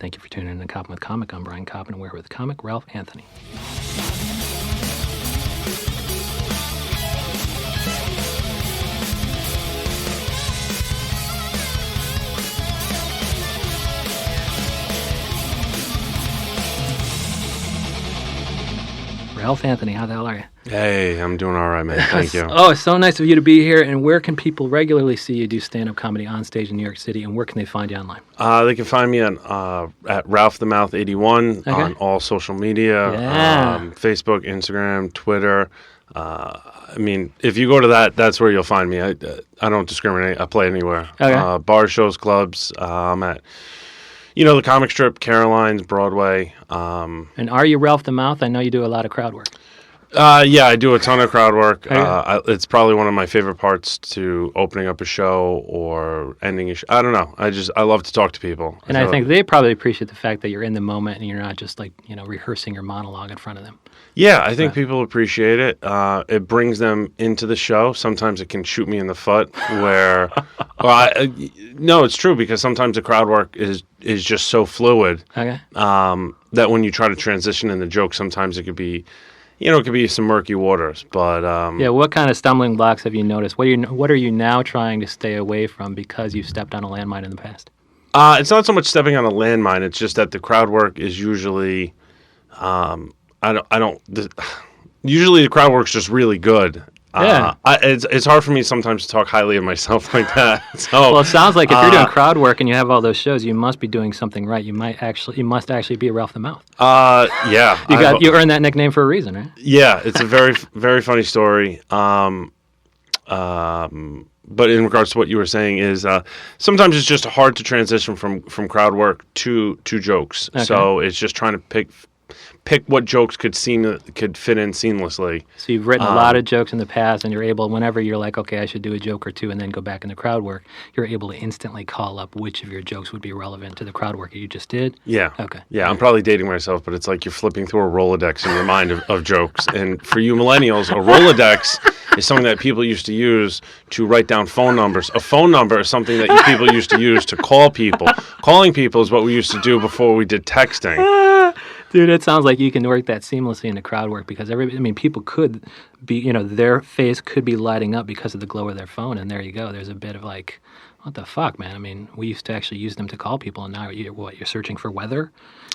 Thank you for tuning in to Koppen with Comic. I'm Brian Koppen, and we're here with comic Ralph Anthony. Ralph Anthony, how the hell are you? Hey, I'm doing all right, man. Thank you. Oh, it's so nice of you to be here. And where can people regularly see you do stand-up comedy on stage in New York City, and where can they find you online? They can find me on at Ralph the Mouth 81 on all social media, Facebook, Instagram, Twitter. I mean, if you go to that, that's where you'll find me. I don't discriminate. I play anywhere. Okay. Bars, shows, clubs. I'm at, the comic strip, Caroline's, Broadway. And are you Ralph the Mouth? I know you do a lot of crowd work. Yeah, I do a ton of crowd work. Okay. It's probably one of my favorite parts to opening up a show or ending a show. I don't know. I love to talk to people. And I think they probably appreciate the fact that you're in the moment and you're not just rehearsing your monologue in front of them. Yeah, I think people appreciate it. It brings them into the show. Sometimes it can shoot me in the foot where, no, it's true because sometimes the crowd work is just so fluid that when you try to transition in the joke, sometimes it could be, it could be some murky waters. But what kind of stumbling blocks have you noticed? What are you now trying to stay away from because you've stepped on a landmine in the past? It's not so much stepping on a landmine. It's just that the crowd work is usually. Usually the crowd work's just really good. Yeah. It's hard for me sometimes to talk highly of myself like that. So, well, it sounds like if you're doing crowd work and you have all those shows, you must be doing something right. You must actually be Ralph the Mouth. Yeah. You earned that nickname for a reason, right? Yeah, it's a very, very funny story. But in regards to what you were saying is sometimes it's just hard to transition from crowd work to jokes. Okay. So it's just trying to pick what jokes could fit in seamlessly. So you've written a lot of jokes in the past, and you're able, whenever you're like, okay, I should do a joke or two and then go back into crowd work, you're able to instantly call up which of your jokes would be relevant to the crowd work that you just did? Yeah. Okay. Yeah, I'm probably dating myself, but it's like you're flipping through a Rolodex in your mind of jokes. And for you millennials, a Rolodex is something that people used to use to write down phone numbers. A phone number is something that people used to use to call people. Calling people is what we used to do before we did texting. Dude, it sounds like you can work that seamlessly into crowd work because people could be, their face could be lighting up because of the glow of their phone, and there you go. There's a bit of like, what the fuck, man? I mean, we used to actually use them to call people, and now you're searching for weather?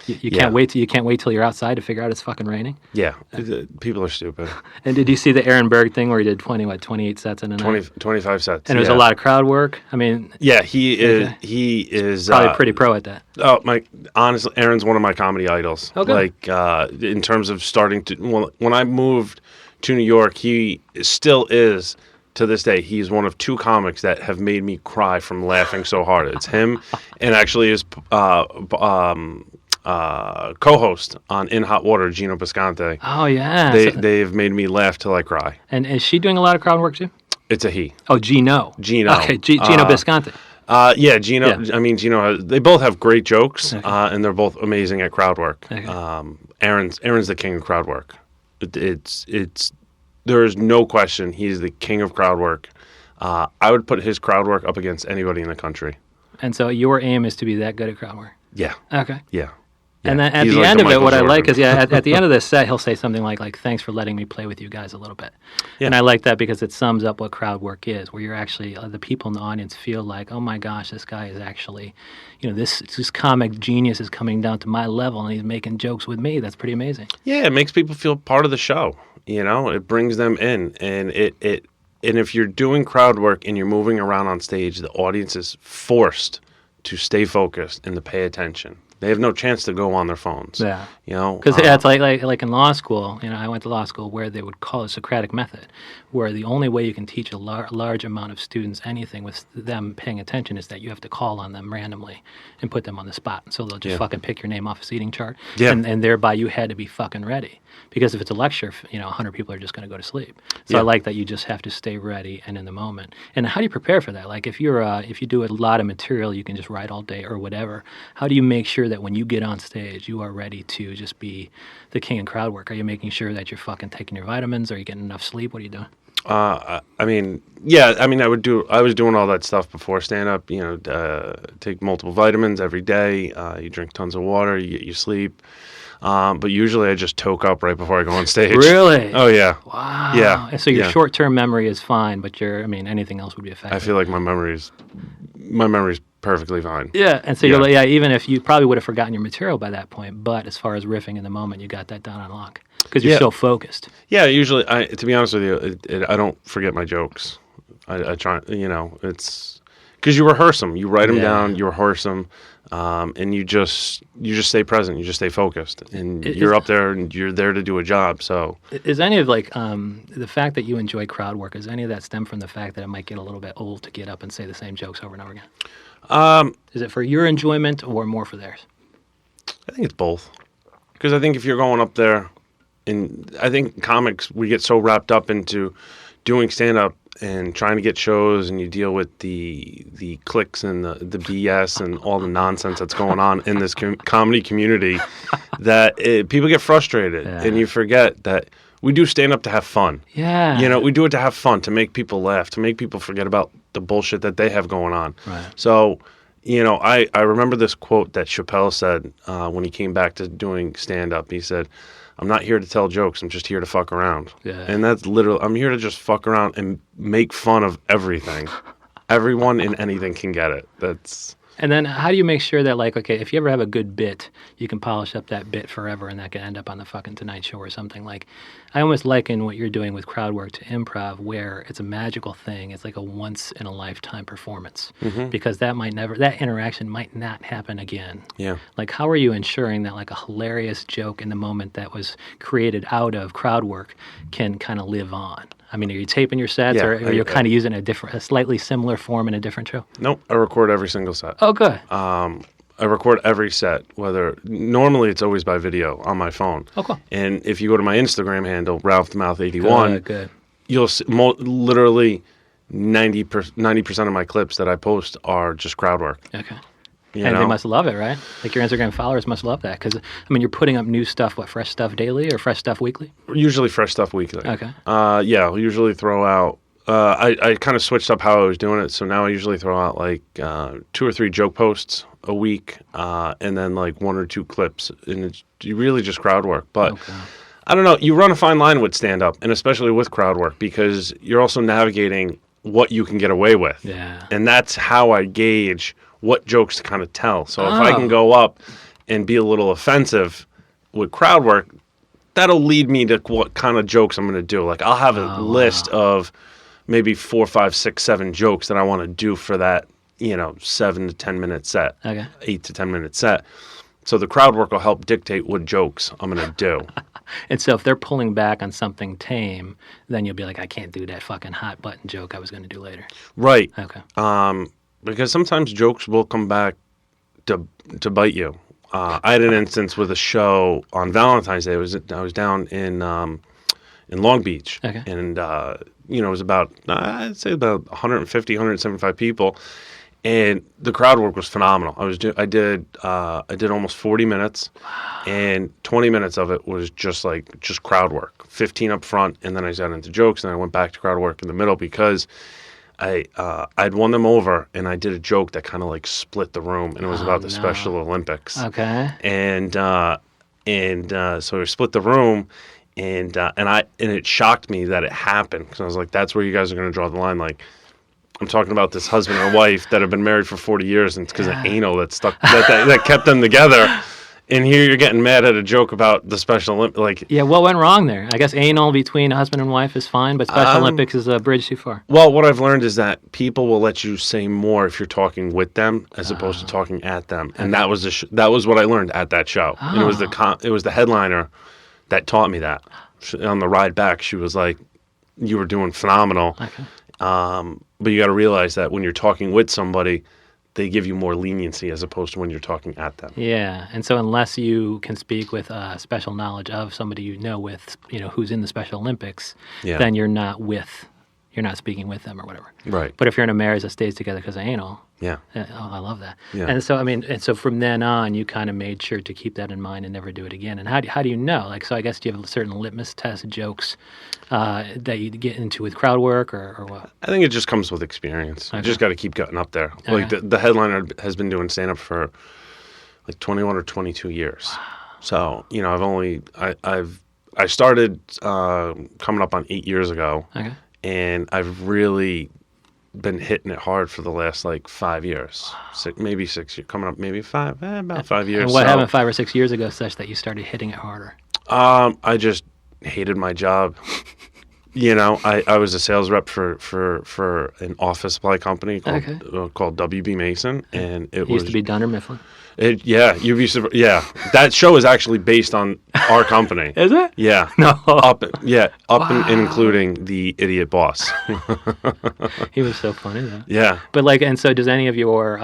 You can't wait till you're outside to figure out it's fucking raining? Yeah, people are stupid. And did you see the Aaron Berg thing where he did 28 sets in a night? 25 sets. And it was a lot of crowd work? I mean... Yeah, he is probably pretty pro at that. Oh, honestly, Aaron's one of my comedy idols. Okay. Like, in terms of starting to... When I moved to New York, he still is... To this day, he's one of two comics that have made me cry from laughing so hard. It's him and actually his co-host on In Hot Water, Gino Bisconte. Oh, yeah. They've made me laugh till I cry. And is she doing a lot of crowd work, too? It's a he. Oh, Gino. Okay, Gino Bisconte. Yeah, Gino. Yeah. I mean, Gino. They both have great jokes, and they're both amazing at crowd work. Okay. Aaron's the king of crowd work. There is no question he's the king of crowd work. I would put his crowd work up against anybody in the country. And so your aim is to be that good at crowd work? Yeah. Okay. Yeah. And then at the end of it, what I like is, at the end of this set, he'll say something like, thanks for letting me play with you guys a little bit. Yeah. And I like that because it sums up what crowd work is, where you're actually, the people in the audience feel like, oh my gosh, this guy is actually, this comic genius is coming down to my level and he's making jokes with me. That's pretty amazing. Yeah, it makes people feel part of the show. It brings them in. And and if you're doing crowd work and you're moving around on stage, the audience is forced to stay focused and to pay attention. They have no chance to go on their phones. Yeah. Because it's like in law school, I went to law school where they would call it Socratic method, where the only way you can teach a large amount of students anything with them paying attention is that you have to call on them randomly and put them on the spot. So they'll just fucking pick your name off a seating chart. Yeah. And thereby you had to be fucking ready. Because if it's a lecture, 100 people are just going to go to sleep. So I like that you just have to stay ready and in the moment. And how do you prepare for that? Like if you do a lot of material, you can just write all day or whatever. How do you make sure that when you get on stage, you are ready to just be the king of crowd work? Are you making sure that you're fucking taking your vitamins? Are you getting enough sleep? What are you doing? I mean, yeah. I mean, I was doing all that stuff before stand up. You know, take multiple vitamins every day. You drink tons of water. You get your sleep. But usually I just toke up right before I go on stage. Really? Oh yeah. Wow. Yeah. And so your yeah. short-term memory is fine, but anything else would be affected. I feel like my memory's perfectly fine. Yeah, and so you're like, even if you probably would have forgotten your material by that point, but as far as riffing in the moment, you got that down on lock because you're so focused. Yeah, usually, to be honest with you, I don't forget my jokes. I try, it's because you rehearse them, you write them down, you rehearse them, and you just stay present, you just stay focused, and you're up there and you're there to do a job. So, is any of the fact that you enjoy crowd work? Is any of that stem from the fact that it might get a little bit old to get up and say the same jokes over and over again? Is it for your enjoyment or more for theirs? I think it's both. Because I think if you're going up there, and I think comics, we get so wrapped up into doing stand-up and trying to get shows, and you deal with the clicks and the BS and all the nonsense that's going on in this comedy community that people get frustrated, and you forget that we do stand-up to have fun. Yeah. We do it to have fun, to make people laugh, to make people forget about the bullshit that they have going on. Right. So, I remember this quote that Chappelle said when he came back to doing stand-up. He said, "I'm not here to tell jokes. I'm just here to fuck around." Yeah. And that's literally, I'm here to just fuck around and make fun of everything. Everyone and anything can get it. And then how do you make sure that, if you ever have a good bit, you can polish up that bit forever and that can end up on the fucking Tonight Show or something? I almost liken what you're doing with crowd work to improv, where it's a magical thing. It's like a once-in-a-lifetime performance because that interaction might not happen again. Yeah. How are you ensuring that, a hilarious joke in the moment that was created out of crowd work can kind of live on? I mean, are you taping your sets, or you're kind of using a slightly similar form in a different show? Nope, I record every single set. Oh, good. I record every set, normally it's always by video on my phone. Oh, cool. And if you go to my Instagram handle, RalphTheMouth81, good. You'll see literally 90% of my clips that I post are just crowd work. Okay. And they must love it, right? Your Instagram followers must love that because, you're putting up new stuff, fresh stuff daily or fresh stuff weekly? Usually fresh stuff weekly. Okay. I'll usually throw out, I kind of switched up how I was doing it, so now I usually throw out 2 or 3 joke posts a week and then 1 or 2 clips, and it's really just crowd work. But I don't know, you run a fine line with stand-up, and especially with crowd work, because you're also navigating what you can get away with. Yeah. And that's how I gauge what jokes to kind of tell. So if I can go up and be a little offensive with crowd work, that'll lead me to what kind of jokes I'm going to do. I'll have a list of maybe 4, 5, 6, 7 jokes that I want to do for that, 7 to 10 minute set, 8 to 10 minute set. So the crowd work will help dictate what jokes I'm going to do. And so if they're pulling back on something tame, then you'll be like, I can't do that fucking hot button joke I was going to do later. Right. Okay. Because sometimes jokes will come back to bite you. I had an instance with a show on Valentine's Day. I was down in Long Beach, and it was about, I'd say about 150, 175 people, and the crowd work was phenomenal. I did almost 40 minutes, and 20 minutes of it was just crowd work. 15 up front, and then I got into jokes, and I went back to crowd work in the middle because I'd won them over, and I did a joke that kind of split the room, and it was about the Special Olympics. Okay. And so I split the room, and it shocked me that it happened, because I was like, that's where you guys are going to draw the line. I'm talking about this husband and wife that have been married for 40 years, and it's because of anal that stuck that kept them together. And here you're getting mad at a joke about the Special Olympics. Yeah, what went wrong there? I guess anal between husband and wife is fine, but Special Olympics is a bridge too far. Well, what I've learned is that people will let you say more if you're talking with them as opposed to talking at them, and that was what I learned at that show. And it was the headliner that taught me that. On the ride back, she was like, "You were doing phenomenal." Okay. But you got to realize that when you're talking with somebody, they give you more leniency as opposed to when you're talking at them. Yeah, and so unless you can speak with special knowledge of somebody who's in the Special Olympics, then you're not speaking with them or whatever. Right. But if you're in a marriage that stays together because of anal, Yeah. Oh, I love that. Yeah. And so, I mean, and so from then on, you kind of made sure to keep that in mind and never do it again. And how do you know? Like, so I guess do you have a certain litmus test jokes that you get into with crowd work or what? I think it just comes with experience. You just got to keep getting up there. Okay. Like the headliner has been doing stand up for like 21 or 22 years. So, you know, I started coming up on 8 years ago. Okay. And I've really been hitting it hard for the last like 5 years, maybe 6 years, coming up maybe about 5 years. And what happened 5 or 6 years ago such that you started hitting it harder? I just hated my job. You know, I was a sales rep for an office supply company called WB Mason, and it used to be Dunder Mifflin. You'd be surprised. Yeah, that show is actually based on our company. Is it? Yeah. No. Up Wow. and including the idiot boss. He was so funny though. Yeah. But like, and so does any of your,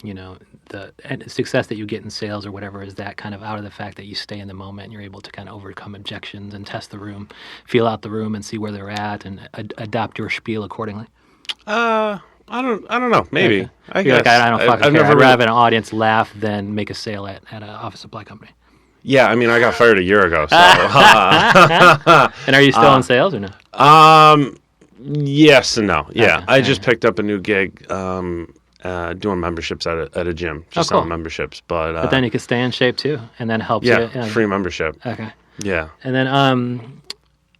you know, the success that you get in sales or whatever, is that kind of out of the fact that you stay in the moment and you're able to kind of overcome objections and test the room, feel out the room and see where they're at and adapt your spiel accordingly? I don't know. Maybe. Okay. I You're guess. like, I don't fucking I've care. never I'd rather really- have an audience laugh than make a sale at an office supply company. Yeah, I mean, I got fired a year ago. So. And are you still in sales or no? Yes and no. Yeah, Okay, I just picked up a new gig doing memberships at a gym, just cool. selling memberships. But But then you can stay in shape too, and then helps you. free membership. Okay. Yeah. And then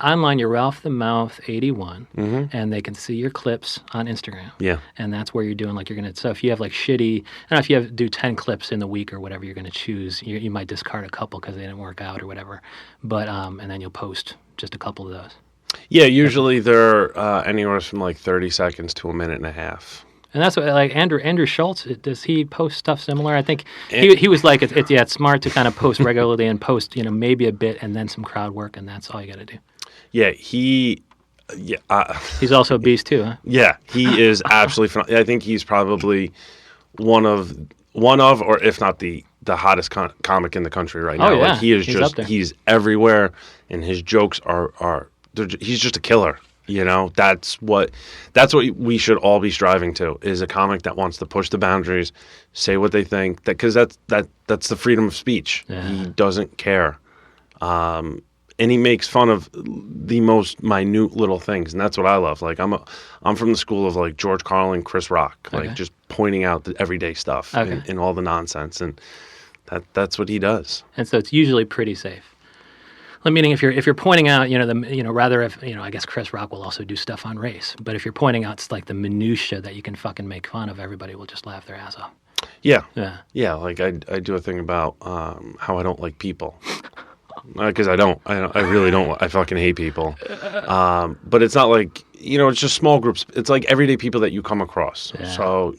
online, you're Ralph the Mouth 81, and they can see your clips on Instagram. Yeah. And that's where you're doing like so if you have like shitty, I don't know if you do 10 clips in the week or whatever, you're going to choose. You might discard a couple because they didn't work out or whatever, but and then you'll post just a couple of those. Yeah, usually they're anywhere from like 30 seconds to a minute and a half. And that's what, like Andrew Schultz, does he post stuff similar? I think he was like, it's smart to kind of post regularly and post, you know, maybe a bit and then some crowd work, and that's all you got to do. Yeah, He's also a beast too, huh? yeah, he is absolutely phenomenal. I think he's probably one of, or if not the hottest comic in the country right now. Oh, yeah. Like he is He's up there. he's everywhere, and his jokes he's just a killer. You know, that's what we should all be striving to, is a comic that wants to push the boundaries, say what they think, because that's the freedom of speech. Yeah. He doesn't care. And he makes fun of the most minute little things, and that's what I love. Like I'm from the school of like George Carlin, Chris Rock, like just pointing out the everyday stuff and all the nonsense, and that's what he does. And so it's usually pretty safe. Well, meaning if you're pointing out, rather if, I guess Chris Rock will also do stuff on race, but if you're pointing out it's like the minutia that you can fucking make fun of, everybody will just laugh their ass off. Yeah. Yeah. Yeah, like I do a thing about how I don't like people. Because I really don't. I fucking hate people. But it's not like, it's just small groups. It's like everyday people that you come across. Yeah. So,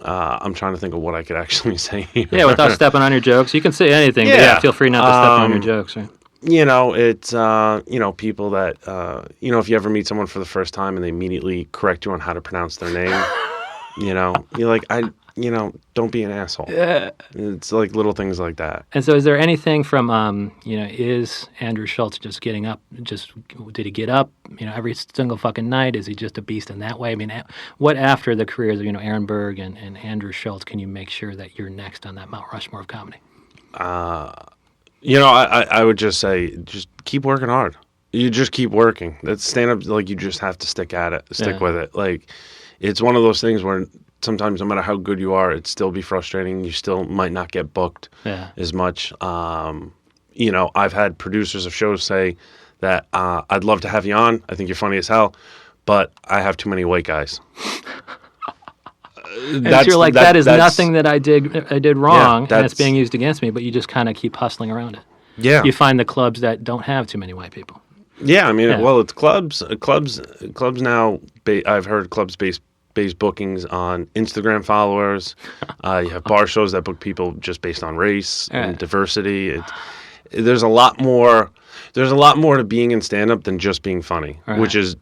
I'm trying to think of what I could actually say here. Yeah, without stepping on your jokes. You can say anything, but Yeah. feel free not to step on your jokes. Right? It's, people that, if you ever meet someone for the first time and they immediately correct you on how to pronounce their name, you're like, don't be an asshole. Yeah. It's like little things like that. And so is there anything from, is Andrew Schultz just getting up? Did he get up, every single fucking night? Is he just a beast in that way? I mean, what after the careers of, Aaron Berg and Andrew Schultz can you make sure that you're next on that Mount Rushmore of comedy? I would just say, just keep working hard. You just keep working. That's stand-up, like, you just have to stick at it, stick with it. Like, it's one of those things where sometimes no matter how good you are, it'd still be frustrating. You still might not get booked as much. I've had producers of shows say that I'd love to have you on. I think you're funny as hell, but I have too many white guys. And you're like, that is nothing that I did wrong, and it's being used against me, but you just kind of keep hustling around it. Yeah. You find the clubs that don't have too many white people. Yeah, I mean, well, it's clubs now. I've heard clubs base bookings on Instagram followers. You have bar shows that book people just based on race and diversity. There's a lot more to being in stand-up than just being funny, which is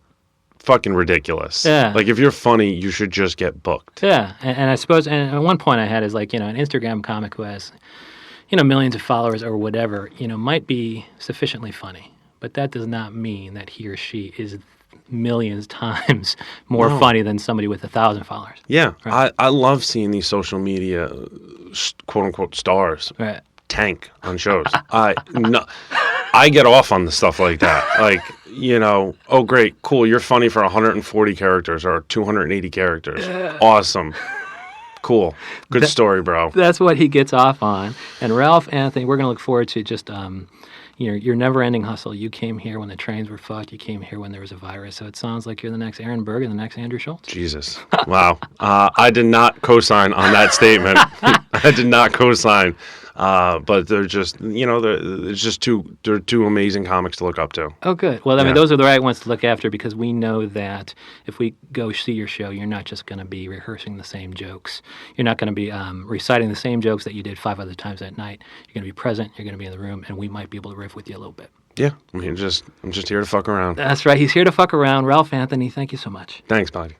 fucking ridiculous. Yeah. Like, if you're funny, you should just get booked. Yeah, and I suppose, and at one point I had is like, an Instagram comic who has, millions of followers or whatever, might be sufficiently funny, but that does not mean that he or she is millions times more No. funny than somebody with 1,000 followers. Yeah, Right. I love seeing these social media quote unquote stars Right. tank on shows. I get off on the stuff like that. Like, oh great, cool, you're funny for 140 characters or 280 characters. Awesome. Cool. Good story, bro. That's what he gets off on. And Ralph Anthony, we're going to look forward to just your never-ending hustle. You came here when the trains were fucked. You came here when there was a virus. So it sounds like you're the next Aaron Berg and the next Andrew Schultz. Jesus. Wow. I did not co-sign on that statement. I did not co-sign. But they're just, they're two amazing comics to look up to. Oh, good. Well, I mean, Yeah. those are the right ones to look after because we know that if we go see your show, you're not just going to be rehearsing the same jokes. You're not going to be reciting the same jokes that you did 5 other times that night. You're going to be present. You're going to be in the room, and we might be able to riff with you a little bit. Yeah. I'm just here to fuck around. That's right. He's here to fuck around. Ralph Anthony, thank you so much. Thanks, buddy.